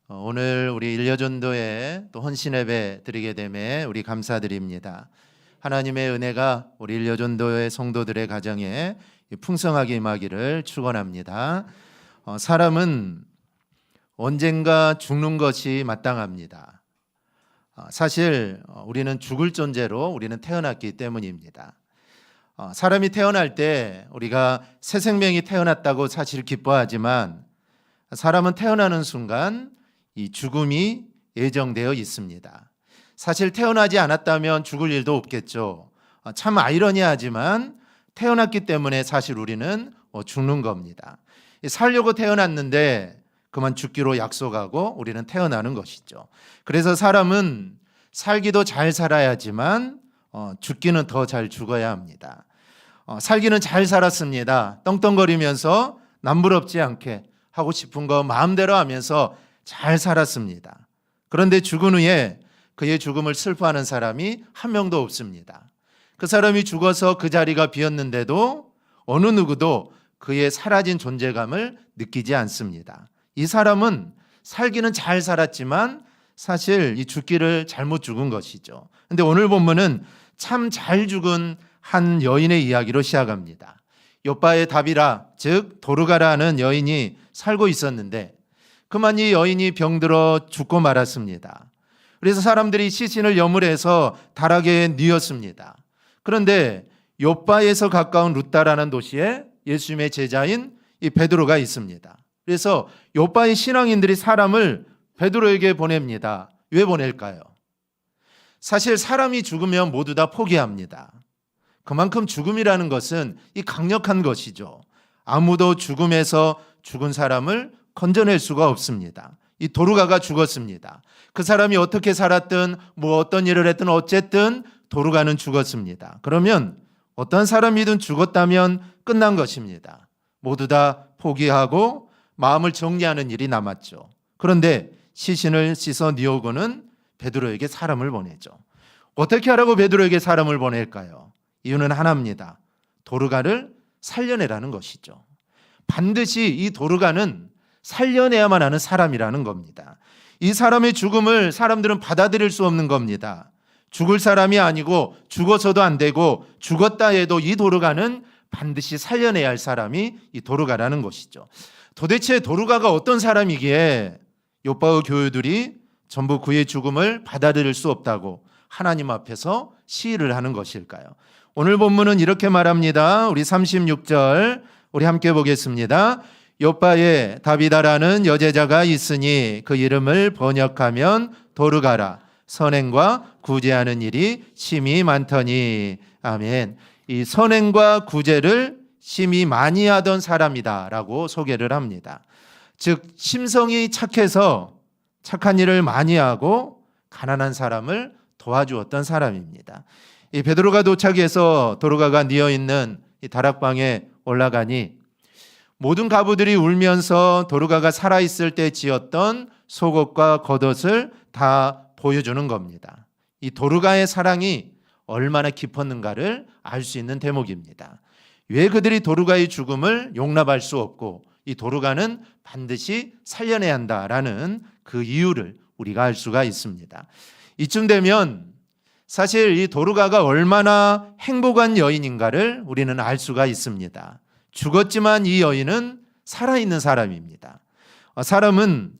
오늘 우리 일여전도에 또 헌신예배 드리게 됨에 우리 감사드립니다. 하나님의 은혜가 우리 일여전도의 성도들의 가정에 풍성하게 임하기를 축원합니다. 사람은 언젠가 죽는 것이 마땅합니다. 사실 우리는 죽을 존재로 우리는 태어났기 때문입니다. 사람이 태어날 때 우리가 새 생명이 태어났다고 사실 기뻐하지만 사람은 태어나는 순간 이 죽음이 예정되어 있습니다. 사실 태어나지 않았다면 죽을 일도 없겠죠. 참 아이러니하지만 태어났기 때문에 사실 우리는 죽는 겁니다. 살려고 태어났는데 그만 죽기로 약속하고 우리는 태어나는 것이죠. 그래서 사람은 살기도 잘 살아야지만 죽기는 더 잘 죽어야 합니다. 살기는 잘 살았습니다. 떵떵거리면서 남부럽지 않게 하고 싶은 거 마음대로 하면서 잘 살았습니다. 그런데 죽은 후에 그의 죽음을 슬퍼하는 사람이 한 명도 없습니다. 그 사람이 죽어서 그 자리가 비었는데도 어느 누구도 그의 사라진 존재감을 느끼지 않습니다. 이 사람은 살기는 잘 살았지만 사실 이 죽기를 잘못 죽은 것이죠. 그런데 오늘 본문은 참 잘 죽은 한 여인의 이야기로 시작합니다. 욥바의 다비라, 즉 도르가라는 여인이 살고 있었는데 그만 이 여인이 병들어 죽고 말았습니다. 그래서 사람들이 시신을 여물해서 다락에 뉘었습니다. 그런데 욥바에서 가까운 루다라는 도시에 예수님의 제자인 이 베드로가 있습니다. 그래서 욥바의 신앙인들이 사람을 베드로에게 보냅니다. 왜 보낼까요? 사실 사람이 죽으면 모두 다 포기합니다. 그만큼 죽음이라는 것은 이 강력한 것이죠. 아무도 죽음에서 죽은 사람을 건져낼 수가 없습니다. 이 도르가가 죽었습니다. 그 사람이 어떻게 살았든 어떤 일을 했든 어쨌든 도르가는 죽었습니다. 그러면 어떤 사람이든 죽었다면 끝난 것입니다. 모두 다 포기하고 마음을 정리하는 일이 남았죠. 그런데 시신을 씻어 뉘우고는 베드로에게 사람을 보내죠. 어떻게 하라고 베드로에게 사람을 보낼까요? 이유는 하나입니다. 도르가를 살려내라는 것이죠. 반드시 이 도르가는 살려내야만 하는 사람이라는 겁니다. 이 사람의 죽음을 사람들은 받아들일 수 없는 겁니다. 죽을 사람이 아니고 죽어서도 안 되고 죽었다 해도 이 도르가는 반드시 살려내야 할 사람이 이 도르가라는 것이죠. 도대체 도르가가 어떤 사람이기에 욥바의 교우들이 전부 그의 죽음을 받아들일 수 없다고 하나님 앞에서 시위를 하는 것일까요? 오늘 본문은 이렇게 말합니다. 우리 36절 우리 함께 보겠습니다. 욥바에 다비다라는 여제자가 있으니 그 이름을 번역하면 도르가라. 선행과 구제하는 일이 심히 많더니. 아멘. 이 선행과 구제를 심히 많이 하던 사람이다라고 소개를 합니다. 즉 심성이 착해서 착한 일을 많이 하고 가난한 사람을 도와주었던 사람입니다. 이 베드로가 도착해서 도르가가 뉘어 있는 이 다락방에 올라가니 모든 가부들이 울면서 도르가가 살아있을 때 지었던 속옷과 겉옷을 다 보여주는 겁니다. 이 도르가의 사랑이 얼마나 깊었는가를 알 수 있는 대목입니다. 왜 그들이 도르가의 죽음을 용납할 수 없고 이 도르가는 반드시 살려내야 한다라는 그 이유를 우리가 알 수가 있습니다. 이쯤 되면 사실 이 도르가가 얼마나 행복한 여인인가를 우리는 알 수가 있습니다. 죽었지만 이 여인은 살아있는 사람입니다. 사람은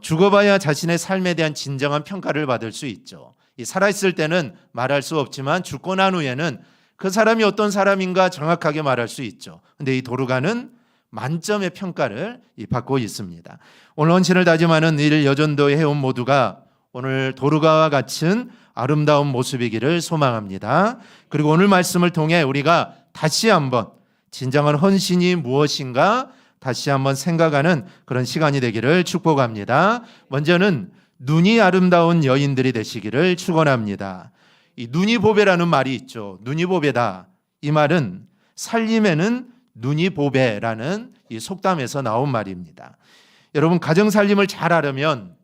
죽어봐야 자신의 삶에 대한 진정한 평가를 받을 수 있죠. 이 살아있을 때는 말할 수 없지만 죽고 난 후에는 그 사람이 어떤 사람인가 정확하게 말할 수 있죠. 그런데 이 도르가는 만점의 평가를 받고 있습니다. 오늘 헌신을 다짐하는 일 여전도의 회원 모두가 오늘 도르가와 같은 아름다운 모습이기를 소망합니다. 그리고 오늘 말씀을 통해 우리가 다시 한번 진정한 헌신이 무엇인가 다시 한번 생각하는 그런 시간이 되기를 축복합니다. 먼저는 눈이 아름다운 여인들이 되시기를 축원합니다. 이 눈이 보배라는 말이 있죠. 눈이 보배다. 이 말은 살림에는 눈이 보배라는 이 속담에서 나온 말입니다. 여러분 가정 살림을 잘 하려면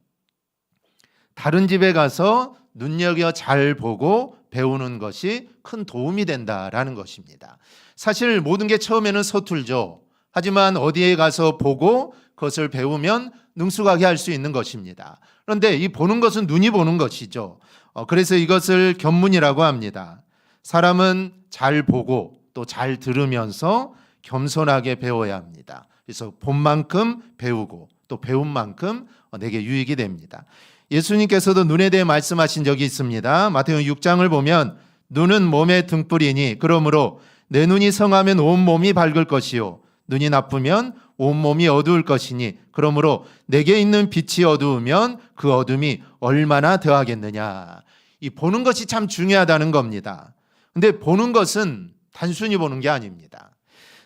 다른 집에 가서 눈여겨 잘 보고 배우는 것이 큰 도움이 된다라는 것입니다. 사실 모든 게 처음에는 서툴죠. 하지만 어디에 가서 보고 그것을 배우면 능숙하게 할 수 있는 것입니다. 그런데 이 보는 것은 눈이 보는 것이죠. 그래서 이것을 견문이라고 합니다. 사람은 잘 보고 또 잘 들으면서 겸손하게 배워야 합니다. 그래서 본 만큼 배우고 또 배운 만큼 내게 유익이 됩니다. 예수님께서도 눈에 대해 말씀하신 적이 있습니다. 마태복음 6장을 보면 눈은 몸의 등불이니 그러므로 내 눈이 성하면 온 몸이 밝을 것이요 눈이 나쁘면 온 몸이 어두울 것이니 그러므로 내게 있는 빛이 어두우면 그 어둠이 얼마나 더하겠느냐. 이 보는 것이 참 중요하다는 겁니다. 근데 보는 것은 단순히 보는 게 아닙니다.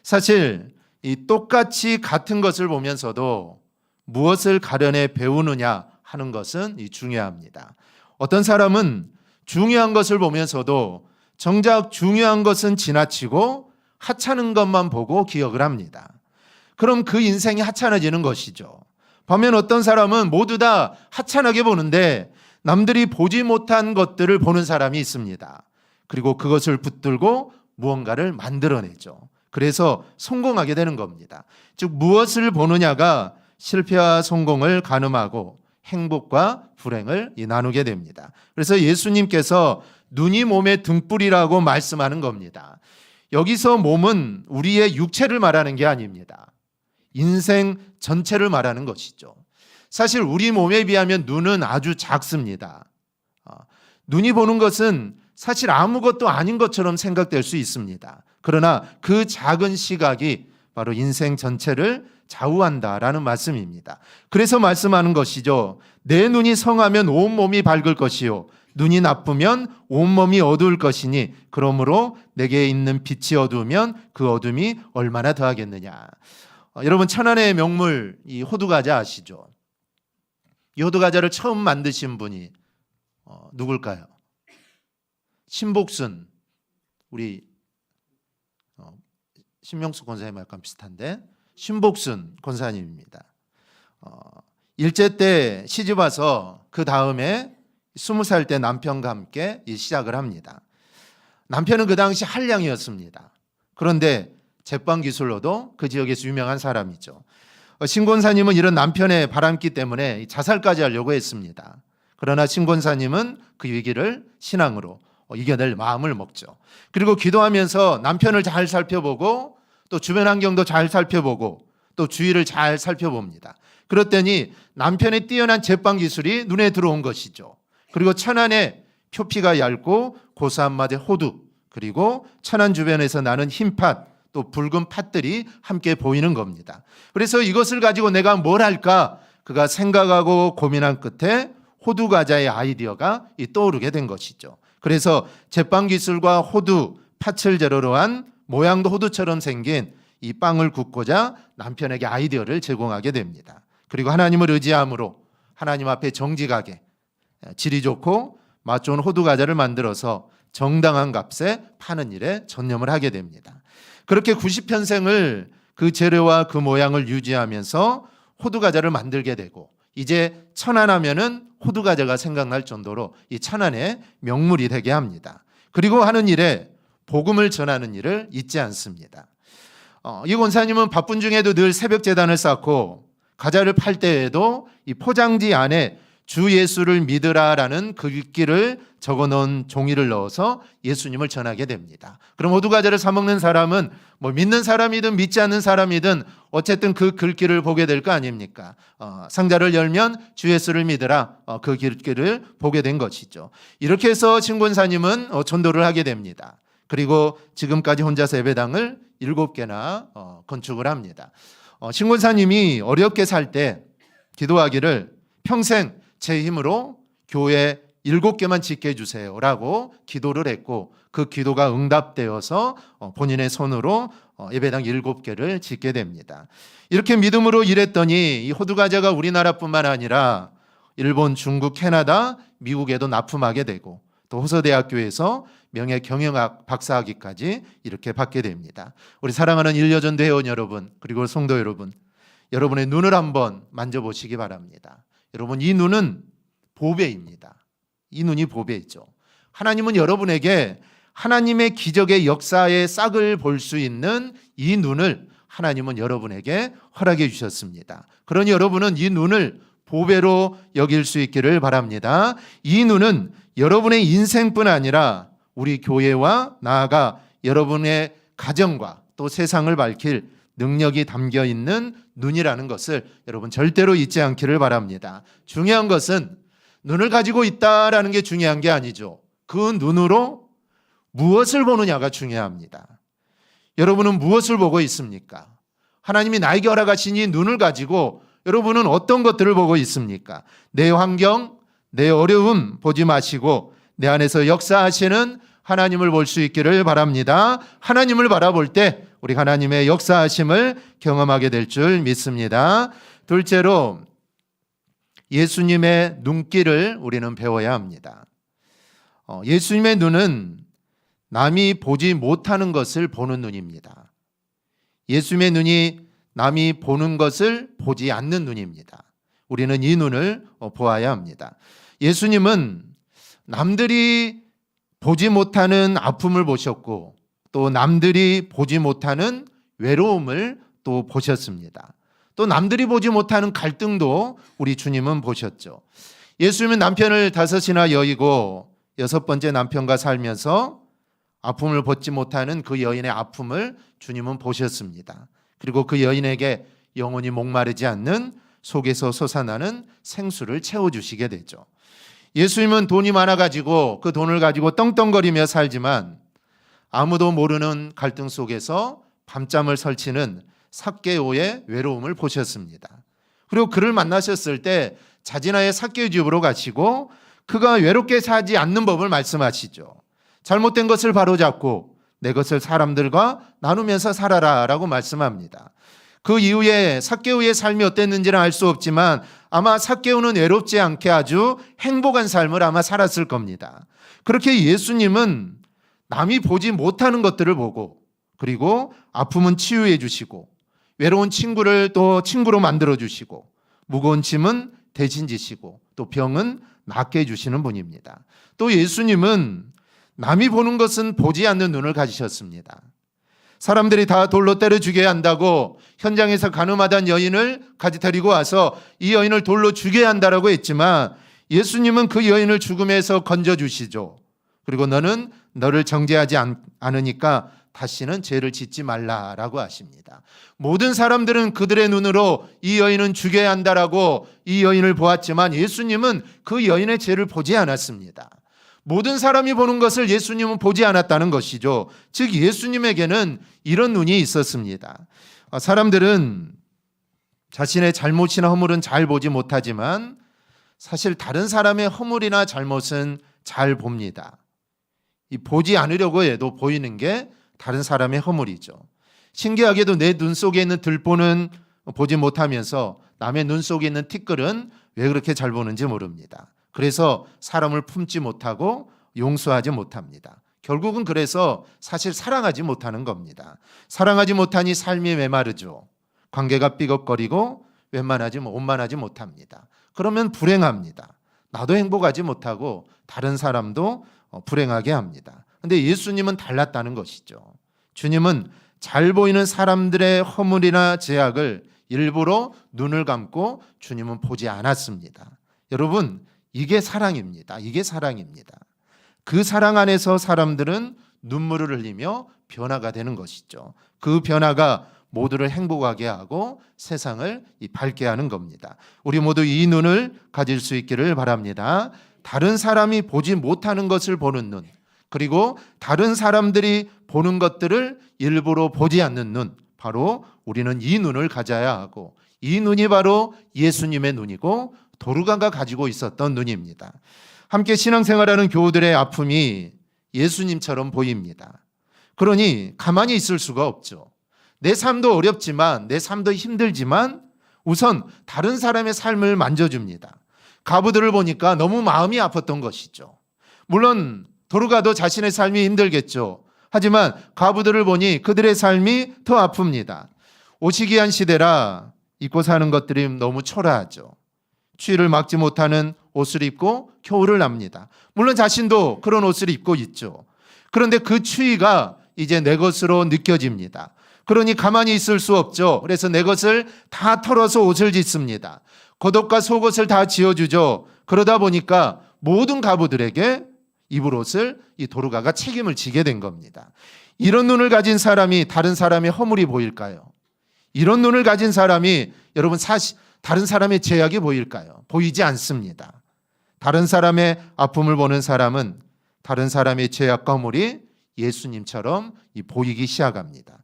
사실 이 똑같이 같은 것을 보면서도 무엇을 가려내 배우느냐 하는 것은 중요합니다. 어떤 사람은 중요한 것을 보면서도 정작 중요한 것은 지나치고 하찮은 것만 보고 기억을 합니다. 그럼 그 인생이 하찮아지는 것이죠. 반면 어떤 사람은 모두 다 하찮게 보는데 남들이 보지 못한 것들을 보는 사람이 있습니다. 그리고 그것을 붙들고 무언가를 만들어내죠. 그래서 성공하게 되는 겁니다. 즉 무엇을 보느냐가 실패와 성공을 가늠하고 행복과 불행을 나누게 됩니다. 그래서 예수님께서 눈이 몸의 등불이라고 말씀하는 겁니다. 여기서 몸은 우리의 육체를 말하는 게 아닙니다. 인생 전체를 말하는 것이죠. 사실 우리 몸에 비하면 눈은 아주 작습니다. 눈이 보는 것은 사실 아무것도 아닌 것처럼 생각될 수 있습니다. 그러나 그 작은 시각이 바로 인생 전체를 좌우한다라는 말씀입니다. 그래서 말씀하는 것이죠. 내 눈이 성하면 온몸이 밝을 것이요 눈이 나쁘면 온몸이 어두울 것이니 그러므로 내게 있는 빛이 어두우면 그 어둠이 얼마나 더하겠느냐. 여러분 천안의 명물 이 호두과자 아시죠? 이 호두과자를 처음 만드신 분이 누굴까요? 신복순 우리 신명수 권사님 약간 비슷한데 신복순 권사님입니다. 일제 때 시집 와서 그 다음에 20살 때 남편과 함께 시작을 합니다. 남편은 그 당시 한량이었습니다. 그런데 제빵 기술로도 그 지역에서 유명한 사람이죠. 신 권사님은 이런 남편의 바람기 때문에 자살까지 하려고 했습니다. 그러나 신 권사님은 그 위기를 신앙으로 이겨낼 마음을 먹죠. 그리고 기도하면서 남편을 잘 살펴보고 또 주변 환경도 잘 살펴보고 또 주위를 잘 살펴봅니다. 그랬더니 남편의 뛰어난 제빵 기술이 눈에 들어온 것이죠. 그리고 천안에 표피가 얇고 고소한 맛의 호두 그리고 천안 주변에서 나는 흰팥 또 붉은 팥들이 함께 보이는 겁니다. 그래서 이것을 가지고 내가 뭘 할까 그가 생각하고 고민한 끝에 호두 과자의 아이디어가 떠오르게 된 것이죠. 그래서 제빵 기술과 호두, 팥을 재료로 한 모양도 호두처럼 생긴 이 빵을 굽고자 남편에게 아이디어를 제공하게 됩니다. 그리고 하나님을 의지함으로 하나님 앞에 정직하게 질이 좋고 맛 좋은 호두 과자를 만들어서 정당한 값에 파는 일에 전념을 하게 됩니다. 그렇게 90평생을 그 재료와 그 모양을 유지하면서 호두 과자를 만들게 되고 이제 천안하면은 호두 과자가 생각날 정도로 이 천안의 명물이 되게 합니다. 그리고 하는 일에 복음을 전하는 일을 잊지 않습니다. 이 권사님은 바쁜 중에도 늘 새벽 제단을 쌓고 과자를 팔 때에도 이 포장지 안에 주 예수를 믿으라라는 글귀를 적어놓은 종이를 넣어서 예수님을 전하게 됩니다. 그럼 호두 과자를 사 먹는 사람은 뭐 믿는 사람이든 믿지 않는 사람이든 어쨌든 그 글귀를 보게 될 거 아닙니까? 상자를 열면 주 예수를 믿으라 그 글귀를 보게 된 것이죠. 이렇게 해서 신권사님은 전도를 하게 됩니다. 그리고 지금까지 혼자서 예배당을 7개나 건축을 합니다. 신권사님이 어렵게 살 때 기도하기를 평생 제 힘으로 교회 7개만 짓게 해주세요 라고 기도를 했고 그 기도가 응답되어서 본인의 손으로 예배당 7개를 짓게 됩니다. 이렇게 믿음으로 일했더니 이 호두과자가 우리나라뿐만 아니라 일본, 중국, 캐나다, 미국에도 납품하게 되고 또 호서대학교에서 명예경영학 박사학위까지 이렇게 받게 됩니다. 우리 사랑하는 일여전도 회원 여러분 그리고 성도 여러분, 여러분의 눈을 한번 만져보시기 바랍니다. 여러분 이 눈은 보배입니다. 이 눈이 보배죠. 하나님은 여러분에게 하나님의 기적의 역사의 싹을 볼 수 있는 이 눈을 하나님은 여러분에게 허락해 주셨습니다. 그러니 여러분은 이 눈을 보배로 여길 수 있기를 바랍니다. 이 눈은 여러분의 인생뿐 아니라 우리 교회와 나아가 여러분의 가정과 또 세상을 밝힐 능력이 담겨 있는 눈이라는 것을 여러분 절대로 잊지 않기를 바랍니다. 중요한 것은 눈을 가지고 있다라는 게 중요한 게 아니죠. 그 눈으로 무엇을 보느냐가 중요합니다. 여러분은 무엇을 보고 있습니까? 하나님이 나에게 허락하신 이 눈을 가지고 여러분은 어떤 것들을 보고 있습니까? 내 환경, 내 어려움 보지 마시고 내 안에서 역사하시는 하나님을 볼 수 있기를 바랍니다. 하나님을 바라볼 때 우리 하나님의 역사하심을 경험하게 될 줄 믿습니다. 둘째로 예수님의 눈길을 우리는 배워야 합니다. 예수님의 눈은 남이 보지 못하는 것을 보는 눈입니다. 예수님의 눈이 남이 보는 것을 보지 않는 눈입니다. 우리는 이 눈을 보아야 합니다. 예수님은 남들이 보지 못하는 아픔을 보셨고 또 남들이 보지 못하는 외로움을 또 보셨습니다. 또 남들이 보지 못하는 갈등도 우리 주님은 보셨죠. 예수님은 남편을 5이나 여의고 6번째 남편과 살면서 아픔을 벗지 못하는 그 여인의 아픔을 주님은 보셨습니다. 그리고 그 여인에게 영원히 목마르지 않는 속에서 솟아나는 생수를 채워주시게 되죠. 예수님은 돈이 많아가지고 그 돈을 가지고 떵떵거리며 살지만 아무도 모르는 갈등 속에서 밤잠을 설치는 삭개오의 외로움을 보셨습니다. 그리고 그를 만나셨을 때 자진하여 삭개오 집으로 가시고 그가 외롭게 사지 않는 법을 말씀하시죠. 잘못된 것을 바로잡고 내 것을 사람들과 나누면서 살아라 라고 말씀합니다. 그 이후에 삭개오의 삶이 어땠는지는 알 수 없지만 아마 삭개오는 외롭지 않게 아주 행복한 삶을 아마 살았을 겁니다. 그렇게 예수님은 남이 보지 못하는 것들을 보고 그리고 아픔은 치유해 주시고 외로운 친구를 또 친구로 만들어 주시고 무거운 짐은 대신 지시고 또 병은 낫게 해주시는 분입니다. 또 예수님은 남이 보는 것은 보지 않는 눈을 가지셨습니다. 사람들이 다 돌로 때려 죽여야 한다고 현장에서 가늠하던 여인을 데리고 와서 이 여인을 돌로 죽여야 한다라고 했지만 예수님은 그 여인을 죽음에서 건져주시죠. 그리고 너는 너를 정죄하지 않으니까 다시는 죄를 짓지 말라라고 하십니다. 모든 사람들은 그들의 눈으로 이 여인은 죽여야 한다라고 이 여인을 보았지만 예수님은 그 여인의 죄를 보지 않았습니다. 모든 사람이 보는 것을 예수님은 보지 않았다는 것이죠. 즉 예수님에게는 이런 눈이 있었습니다. 사람들은 자신의 잘못이나 허물은 잘 보지 못하지만 사실 다른 사람의 허물이나 잘못은 잘 봅니다. 이 보지 않으려고 해도 보이는 게 다른 사람의 허물이죠. 신기하게도 내 눈 속에 있는 들보는 보지 못하면서 남의 눈 속에 있는 티끌은 왜 그렇게 잘 보는지 모릅니다. 그래서 사람을 품지 못하고 용서하지 못합니다. 결국은 그래서 사실 사랑하지 못하는 겁니다. 사랑하지 못하니 삶이 메마르죠. 관계가 삐걱거리고 원만하지 못합니다. 그러면 불행합니다. 나도 행복하지 못하고 다른 사람도 불행하게 합니다. 그런데 예수님은 달랐다는 것이죠. 주님은 잘 보이는 사람들의 허물이나 죄악을 일부러 눈을 감고 주님은 보지 않았습니다. 여러분, 이게 사랑입니다. 이게 사랑입니다. 그 사랑 안에서 사람들은 눈물을 흘리며 변화가 되는 것이죠. 그 변화가 모두를 행복하게 하고 세상을 밝게 하는 겁니다. 우리 모두 이 눈을 가질 수 있기를 바랍니다. 다른 사람이 보지 못하는 것을 보는 눈, 그리고 다른 사람들이 보는 것들을 일부러 보지 않는 눈, 바로 우리는 이 눈을 가져야 하고 이 눈이 바로 예수님의 눈이고 도르가가 가지고 있었던 눈입니다. 함께 신앙생활하는 교우들의 아픔이 예수님처럼 보입니다. 그러니 가만히 있을 수가 없죠. 내 삶도 어렵지만 내 삶도 힘들지만 우선 다른 사람의 삶을 만져줍니다. 가부들을 보니까 너무 마음이 아팠던 것이죠. 물론 도르가도 자신의 삶이 힘들겠죠. 하지만 가부들을 보니 그들의 삶이 더 아픕니다. 오시기한 시대라 입고 사는 것들이 너무 초라하죠. 추위를 막지 못하는 옷을 입고 겨울을 납니다. 물론 자신도 그런 옷을 입고 있죠. 그런데 그 추위가 이제 내 것으로 느껴집니다. 그러니 가만히 있을 수 없죠. 그래서 내 것을 다 털어서 옷을 짓습니다. 겉옷과 속옷을 다 지어주죠. 그러다 보니까 모든 가부들에게 입을 옷을 이 도르가가 책임을 지게 된 겁니다. 이런 눈을 가진 사람이 다른 사람의 허물이 보일까요? 이런 눈을 가진 사람이 여러분 다른 사람의 죄악이 보일까요? 보이지 않습니다. 다른 사람의 아픔을 보는 사람은 다른 사람의 죄악과 허물이 예수님처럼 보이기 시작합니다.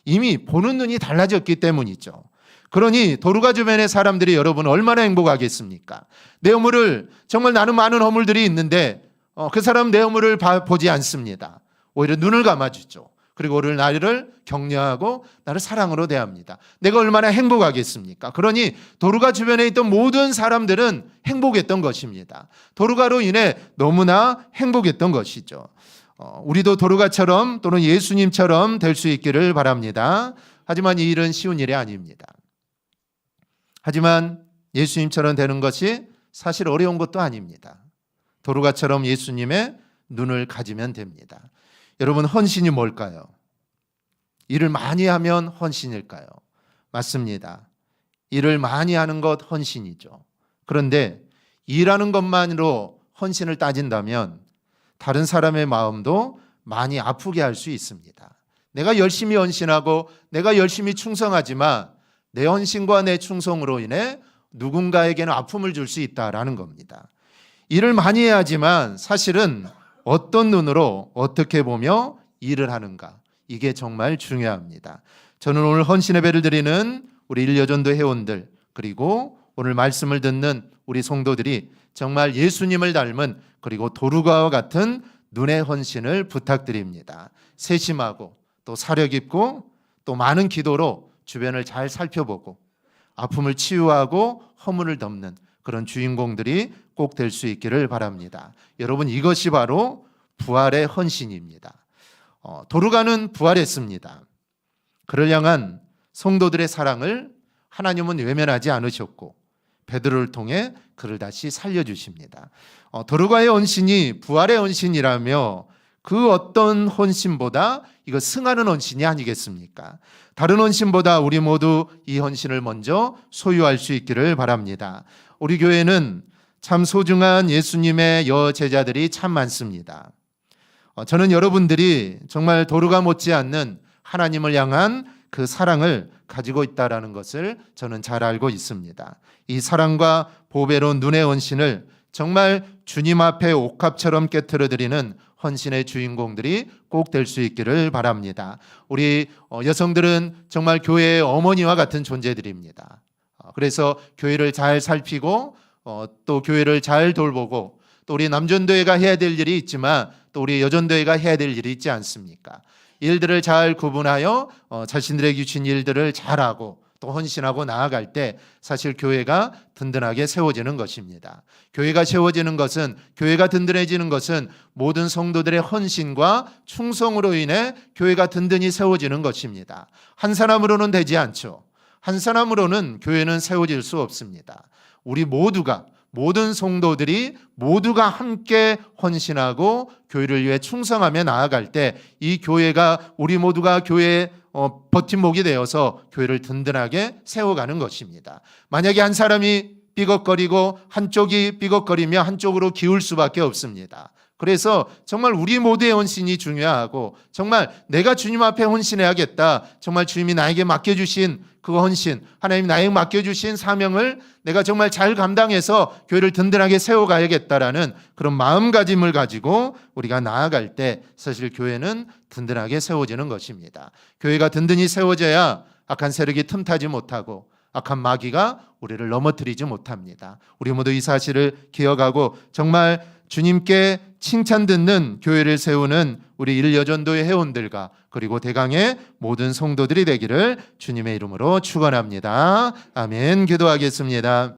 이미 보는 눈이 달라졌기 때문이죠. 그러니 도르가 주변의 사람들이 여러분 얼마나 행복하겠습니까? 내 허물을 정말 나는 많은 허물들이 있는데 그 사람은 내 허물을 보지 않습니다. 오히려 눈을 감아주죠. 그리고 오히려 나를 격려하고 나를 사랑으로 대합니다. 내가 얼마나 행복하겠습니까? 그러니 도르가 주변에 있던 모든 사람들은 행복했던 것입니다. 도르가로 인해 너무나 행복했던 것이죠. 우리도 도르가처럼 또는 예수님처럼 될 수 있기를 바랍니다. 하지만 이 일은 쉬운 일이 아닙니다. 하지만 예수님처럼 되는 것이 사실 어려운 것도 아닙니다. 도르가처럼 예수님의 눈을 가지면 됩니다. 여러분, 헌신이 뭘까요? 일을 많이 하면 헌신일까요? 맞습니다. 일을 많이 하는 것 헌신이죠. 그런데 일하는 것만으로 헌신을 따진다면 다른 사람의 마음도 많이 아프게 할 수 있습니다. 내가 열심히 헌신하고 내가 열심히 충성하지만 내 헌신과 내 충성으로 인해 누군가에게는 아픔을 줄 수 있다라는 겁니다. 일을 많이 해야지만 사실은 어떤 눈으로 어떻게 보며 일을 하는가, 이게 정말 중요합니다. 저는 오늘 헌신 예배를 드리는 우리 일여전도 회원들, 그리고 오늘 말씀을 듣는 우리 성도들이 정말 예수님을 닮은 그리고 도르가와 같은 눈의 헌신을 부탁드립니다. 세심하고 또 사력 있고 또 많은 기도로 주변을 잘 살펴보고 아픔을 치유하고 허물을 덮는 그런 주인공들이 꼭 될 수 있기를 바랍니다. 여러분, 이것이 바로 부활의 헌신입니다. 도르가는 부활했습니다. 그를 향한 성도들의 사랑을 하나님은 외면하지 않으셨고 베드로를 통해 그를 다시 살려주십니다. 도르가의 헌신이 부활의 헌신이라며 그 어떤 헌신보다 이거 승하는 헌신이 아니겠습니까? 다른 헌신보다 우리 모두 이 헌신을 먼저 소유할 수 있기를 바랍니다. 우리 교회는 참 소중한 예수님의 여제자들이 참 많습니다. 저는 여러분들이 정말 도르가 못지않는 하나님을 향한 그 사랑을 가지고 있다는 것을 저는 잘 알고 있습니다. 이 사랑과 보배로운 눈의 헌신을 정말 주님 앞에 옥합처럼 깨트려드리는 헌신의 주인공들이 꼭 될 수 있기를 바랍니다. 우리 여성들은 정말 교회의 어머니와 같은 존재들입니다. 그래서 교회를 잘 살피고 또 교회를 잘 돌보고 또 우리 남전도회가 해야 될 일이 있지만 또 우리 여전도회가 해야 될 일이 있지 않습니까? 일들을 잘 구분하여 자신들에게 주신 일들을 잘하고 또 헌신하고 나아갈 때 사실 교회가 든든하게 세워지는 것입니다. 교회가 세워지는 것은, 교회가 든든해지는 것은 모든 성도들의 헌신과 충성으로 인해 교회가 든든히 세워지는 것입니다. 한 사람으로는 되지 않죠. 한 사람으로는 교회는 세워질 수 없습니다. 우리 모두가, 모든 성도들이 모두가 함께 헌신하고 교회를 위해 충성하며 나아갈 때 이 교회가, 우리 모두가 교회의 버팀목이 되어서 교회를 든든하게 세워가는 것입니다. 만약에 한 사람이 삐걱거리고 한쪽이 삐걱거리며 한쪽으로 기울 수밖에 없습니다. 그래서 정말 우리 모두의 헌신이 중요하고 정말 내가 주님 앞에 헌신해야겠다. 정말 주님이 나에게 맡겨주신 그 헌신, 하나님 나에게 맡겨주신 사명을 내가 정말 잘 감당해서 교회를 든든하게 세워가야겠다라는 그런 마음가짐을 가지고 우리가 나아갈 때 사실 교회는 든든하게 세워지는 것입니다. 교회가 든든히 세워져야 악한 세력이 틈타지 못하고 악한 마귀가 우리를 넘어뜨리지 못합니다. 우리 모두 이 사실을 기억하고 정말 주님께 칭찬 듣는 교회를 세우는 우리 일여전도의 회원들과 그리고 대강의 모든 성도들이 되기를 주님의 이름으로 축원합니다. 아멘. 기도하겠습니다.